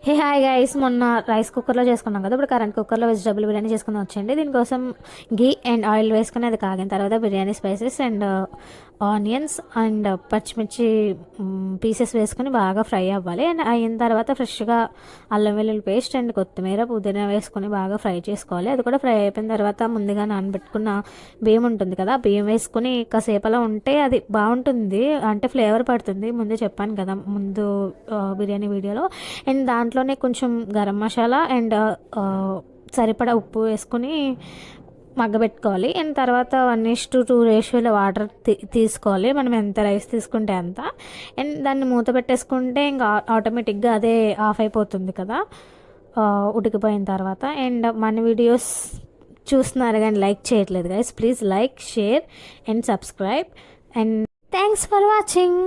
Hey hi guys, మొన్న rice కుక్కర్లో చేసుకున్నాం కదా. ఇప్పుడు కరెంట్ కుక్కర్లో వెజిటబుల్ బిర్యానీ చేసుకుని వచ్చండి. దీనికోసం గీ అండ్ ఆయిల్ వేసుకుని అది కాగిన తర్వాత biryani spices and onions and పచ్చిమిర్చి పీసెస్ వేసుకొని బాగా ఫ్రై అవ్వాలి. అండ్ అయిన తర్వాత ఫ్రెష్గా అల్లం వెల్లుల్లి పేస్ట్ అండ్ కొత్తిమీర పుదీనా వేసుకొని బాగా ఫ్రై చేసుకోవాలి. అది కూడా ఫ్రై అయిపోయిన తర్వాత ముందుగా నానబెట్టుకున్న బియ్యం ఉంటుంది కదా, బియ్యం వేసుకుని కాసేపు అలా ఉంటే అది బాగుంటుంది, అంటే ఫ్లేవర్ పడుతుంది. ముందే చెప్పాను కదా ముందు బిర్యానీ వీడియోలో. అండ్ దాంట్లోనే కొంచెం గరం మసాలా అండ్ సరిపడా ఉప్పు వేసుకొని మగ్గబెట్టుకోవాలి. అండ్ తర్వాత 1:2 రేషియోలో వాటర్ తీసుకోవాలి, మనం ఎంత రైస్ తీసుకుంటే అంత. అండ్ దాన్ని మూత పెట్టేసుకుంటే ఇంకా ఆటోమేటిక్గా అదే ఆఫ్ అయిపోతుంది కదా ఉడికిపోయిన తర్వాత. అండ్ మన వీడియోస్ చూస్తున్నారు కానీ లైక్ చేయట్లేదు guys, please like, share and subscribe. And thanks for watching.